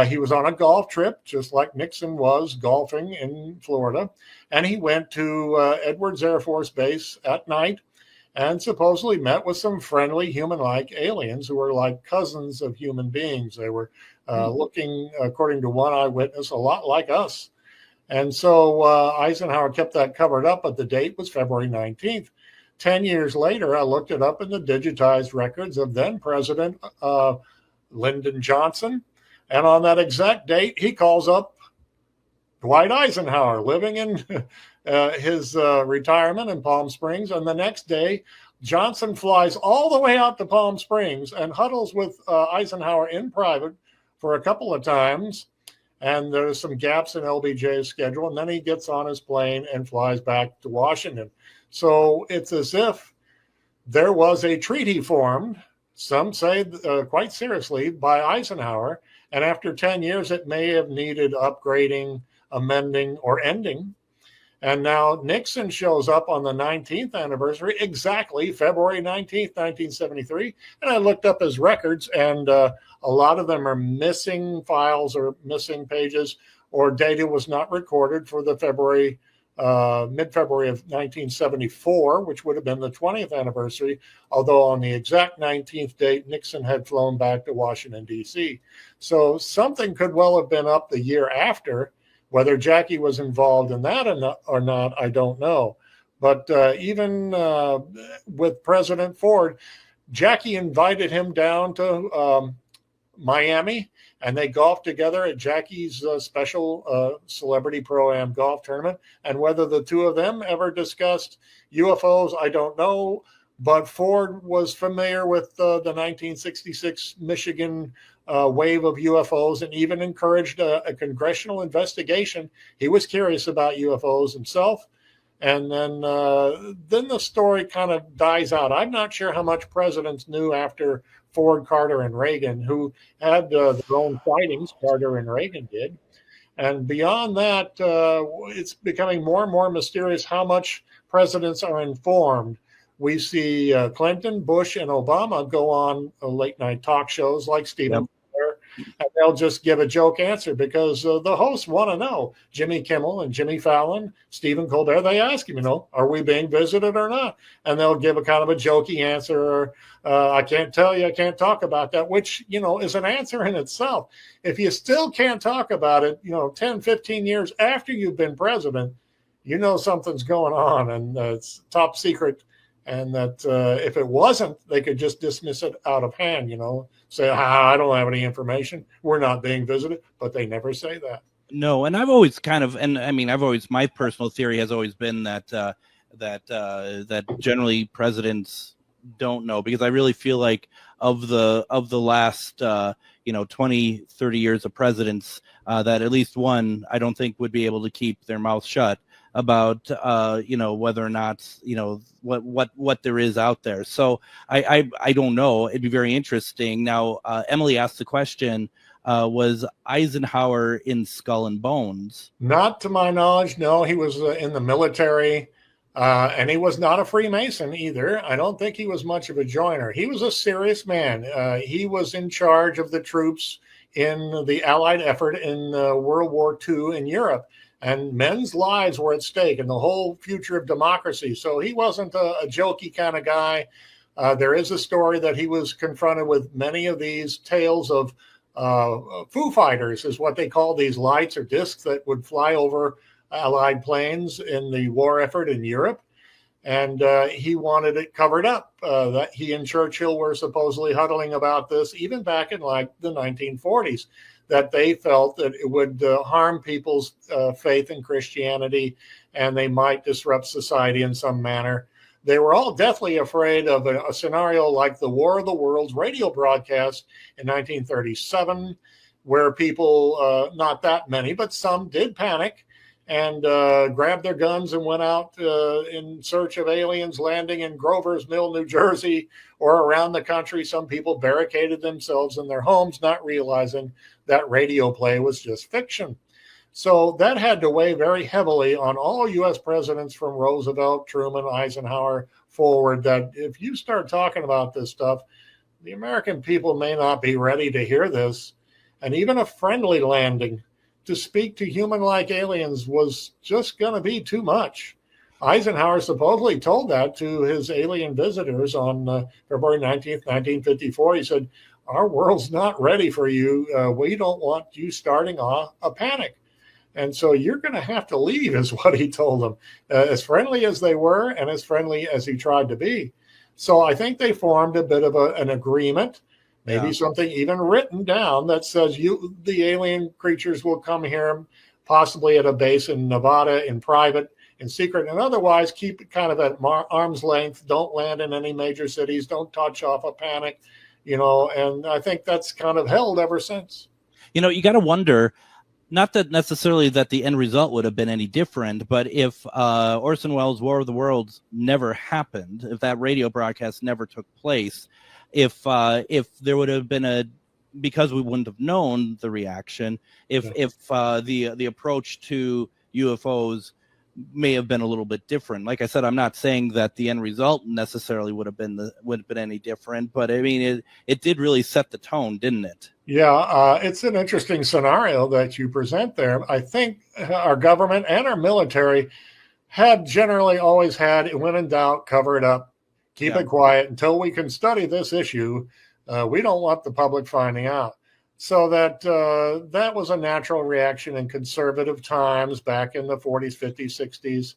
He was on a golf trip, just like Nixon was golfing in Florida. And he went to Edwards Air Force Base at night and supposedly met with some friendly human-like aliens who were like cousins of human beings. They were looking, according to one eyewitness, a lot like us. And so Eisenhower kept that covered up, but the date was February 19th. 10 years later, I looked it up in the digitized records of then President Lyndon Johnson. And on that exact date, he calls up Dwight Eisenhower, living in his retirement in Palm Springs. And the next day, Johnson flies all the way out to Palm Springs and huddles with Eisenhower in private for a couple of times. And there's some gaps in LBJ's schedule. And then he gets on his plane and flies back to Washington. So it's as if there was a treaty formed, some say quite seriously, by Eisenhower. And after 10 years, it may have needed upgrading, amending, or ending. And now Nixon shows up on the 19th anniversary, exactly February 19th, 1973. And I looked up his records, and a lot of them are missing files or missing pages, or data was not recorded for the February mid-February of 1974, which would have been the 20th anniversary, although on the exact 19th date, Nixon had flown back to Washington, D.C. So something could well have been up the year after. Whether Jackie was involved in that or not, I don't know. But even with President Ford, Jackie invited him down to Miami, and they golfed together at Jackie's special celebrity pro-am golf tournament. And whether the two of them ever discussed UFOs, I don't know. But Ford was familiar with the 1966 Michigan wave of UFOs and even encouraged a congressional investigation. He was curious about UFOs himself. And then the story kind of dies out. I'm not sure how much presidents knew after Ford, Carter, and Reagan, who had their own sightings. Carter and Reagan did. And beyond that, it's becoming more and more mysterious how much presidents are informed. We see Clinton, Bush, and Obama go on late-night talk shows like Stephen Colbert, and they'll just give a joke answer because the hosts want to know. Jimmy Kimmel and Jimmy Fallon, Stephen Colbert, they ask him, are we being visited or not? And they'll give a kind of a jokey answer, or I can't tell you, I can't talk about that, which, is an answer in itself. If you still can't talk about it, 10, 15 years after you've been president, something's going on, and it's top secret. And that if it wasn't, they could just dismiss it out of hand, say, I don't have any information. We're not being visited. But they never say that. No. And I've always my personal theory has always been that generally presidents don't know, because I really feel like of the last, 20, 30 years of presidents, that at least one, I don't think would be able to keep their mouth shut about whether or not what there is out there. So I don't know. It'd be very interesting. Now Emily asked the question, was Eisenhower in Skull and Bones? Not to my knowledge. No, he was in the military, and he was not a Freemason either. I don't think he was much of a joiner. He was a serious man. He was in charge of the troops in the Allied effort in World War II in Europe. And men's lives were at stake and the whole future of democracy. So he wasn't a jokey kind of guy. There is a story that he was confronted with many of these tales of Foo Fighters, is what they call these lights or discs that would fly over Allied planes in the war effort in Europe. And he wanted it covered up. That he and Churchill were supposedly huddling about this even back in like the 1940s. That they felt that it would harm people's faith in Christianity, and they might disrupt society in some manner. They were all deathly afraid of a scenario like the War of the Worlds radio broadcast in 1937, where people, not that many, but some did panic and grabbed their guns and went out in search of aliens landing in Grover's Mill, New Jersey, or around the country. Some people barricaded themselves in their homes, not realizing that radio play was just fiction. So that had to weigh very heavily on all U.S. presidents from Roosevelt, Truman, Eisenhower forward, that if you start talking about this stuff, the American people may not be ready to hear this. And even a friendly landing to speak to human-like aliens was just going to be too much. Eisenhower supposedly told that to his alien visitors on February 19th, 1954. He said, our world's not ready for you. We don't want you starting a panic. And so you're going to have to leave, is what he told them, as friendly as they were and as friendly as he tried to be. So I think they formed a bit of an agreement, maybe something even written down that says the alien creatures will come here, possibly at a base in Nevada in private, in secret, and otherwise keep it kind of at arm's length. Don't land in any major cities. Don't touch off a panic. And I think that's kind of held ever since. You got to wonder, not that necessarily that the end result would have been any different, but if Orson Welles' War of the Worlds never happened, if that radio broadcast never took place, if there would have been because we wouldn't have known the reaction, if the approach to UFOs may have been a little bit different. Like I said, I'm not saying that the end result necessarily would have been any different, but I mean, it did really set the tone, didn't it? Yeah, it's an interesting scenario that you present there. I think our government and our military had generally always had, when in doubt, cover it up, keep it quiet until we can study this issue. We don't want the public finding out. So that was a natural reaction in conservative times back in the 40s, 50s,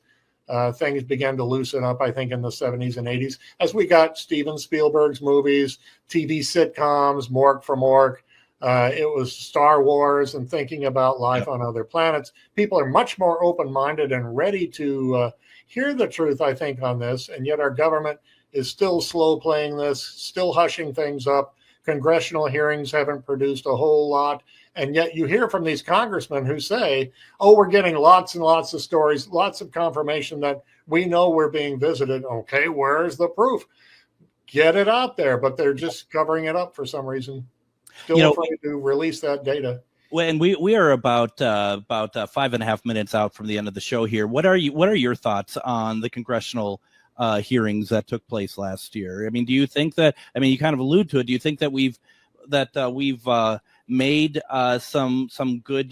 60s. Things began to loosen up, I think, in the 70s and 80s as we got Steven Spielberg's movies, TV sitcoms, Mork from Mork. It was Star Wars and thinking about life on other planets. People are much more open-minded and ready to hear the truth, I think, on this. And yet our government is still slow playing this, still hushing things up. Congressional hearings haven't produced a whole lot. And yet you hear from these congressmen who say, oh, we're getting lots and lots of stories, lots of confirmation that we know we're being visited. Okay, where's the proof? Get it out there. But they're just covering it up for some reason. Still afraid to release that data. When we are about 5.5 minutes out from the end of the show here. What are your thoughts on the congressional hearings that took place last year? I mean, do you think that? I mean, you kind of allude to it. Do you think that we've made some good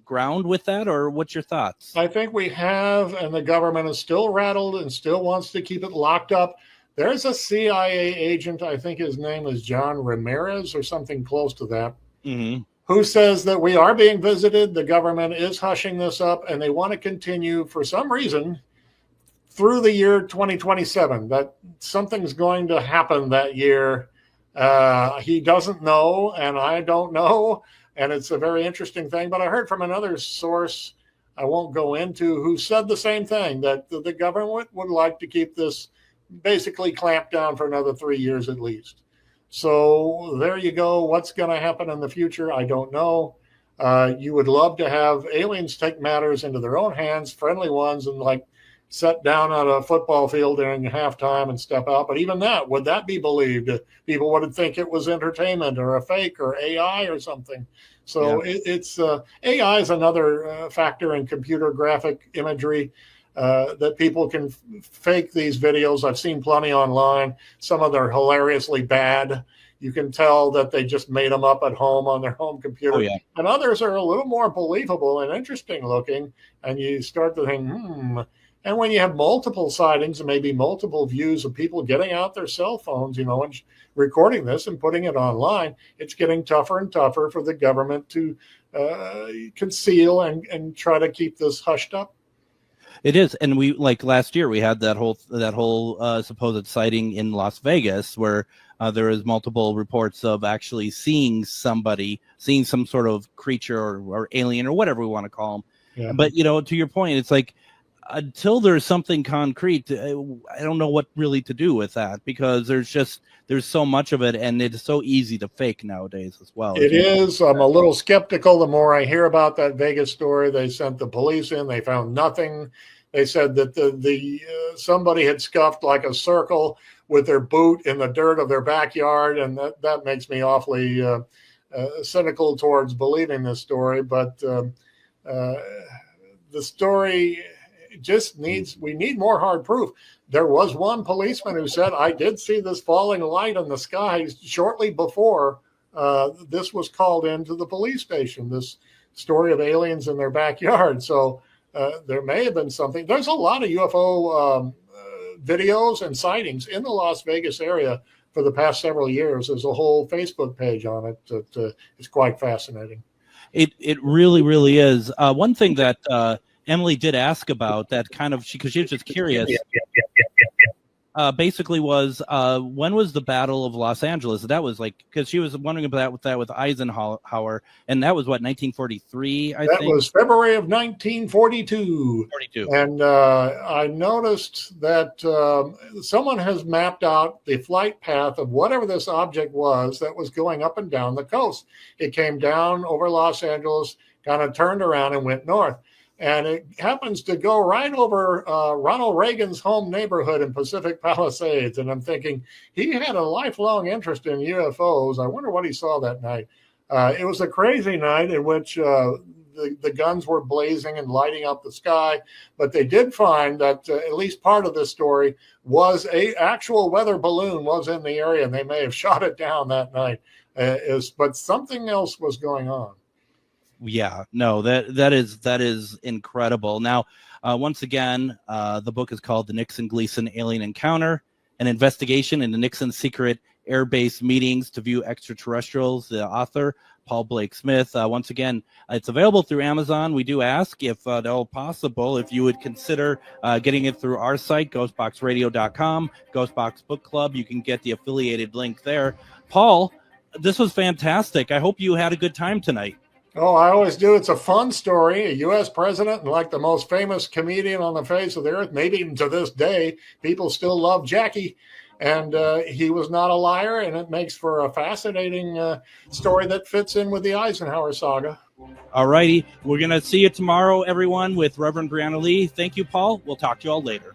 ground with that, or what's your thoughts? I think we have, and the government is still rattled and still wants to keep it locked up. There's a CIA agent, I think his name is John Ramirez or something close to that, who says that we are being visited. The government is hushing this up, and they want to continue for some reason through the year 2027, that something's going to happen that year. He doesn't know, and I don't know, and it's a very interesting thing. But I heard from another source I won't go into who said the same thing, that the government would like to keep this basically clamped down for another 3 years at least. So there you go. What's going to happen in the future? I don't know. You would love to have aliens take matters into their own hands, friendly ones, and like sit down on a football field during halftime and step out. But even that, would that be believed? People would think it was entertainment or a fake or AI or something. So it's AI is another factor in computer graphic imagery. That people can fake these videos. I've seen plenty online. Some of them are hilariously bad. You can tell that they just made them up at home on their home computer. And others are a little more believable and interesting looking. And you start to think, And when you have multiple sightings and maybe multiple views of people getting out their cell phones, and recording this and putting it online, it's getting tougher and tougher for the government to conceal and try to keep this hushed up. It is, and we like last year we had that whole supposed sighting in Las Vegas where there was multiple reports of actually seeing some sort of creature or alien or whatever we want to call them. Yeah. But to your point, it's like until there's something concrete, I don't know what really to do with that because there's so much of it, and it's so easy to fake nowadays as well. It is. I'm a little skeptical the more I hear about that Vegas story. They sent the police in. They found nothing. They said that the somebody had scuffed like a circle with their boot in the dirt of their backyard, and that makes me awfully cynical towards believing this story. But the story just we need more hard proof. There was one policeman who said, I did see this falling light in the sky shortly before this was called into the police station, this story of aliens in their backyard. So there may have been something. There's a lot of UFO videos and sightings in the Las Vegas area for the past several years. There's a whole Facebook page on it that is quite fascinating. It really, really is. One thing that Emily did ask about that because she was just curious. Basically was when was the Battle of Los Angeles? That was because she was wondering about that with Eisenhower, and that was 1943. I think that was February of 1942. And I noticed that someone has mapped out the flight path of whatever this object was that was going up and down the coast. It came down over Los Angeles, kind of turned around and went north. And it happens to go right over Ronald Reagan's home neighborhood in Pacific Palisades. And I'm thinking he had a lifelong interest in UFOs. I wonder what he saw that night. It was a crazy night in which the guns were blazing and lighting up the sky. But they did find that at least part of this story was an actual weather balloon was in the area, and they may have shot it down that night. But something else was going on. Yeah, no, that is incredible. Now, Once again, the book is called The Nixon-Gleason Alien Encounter, an investigation into Nixon's secret air-based meetings to view extraterrestrials. The author, Paul Blake Smith. Once again, it's available through Amazon. We do ask, if at all possible, if you would consider getting it through our site, ghostboxradio.com, Ghostbox Book Club. You can get the affiliated link there. Paul, this was fantastic. I hope you had a good time tonight. Oh, I always do. It's a fun story. A U.S. president and like the most famous comedian on the face of the earth, maybe even to this day, people still love Jackie. And he was not a liar, and it makes for a fascinating story that fits in with the Eisenhower saga. All righty. We're going to see you tomorrow, everyone, with Reverend Brianna Lee. Thank you, Paul. We'll talk to you all later.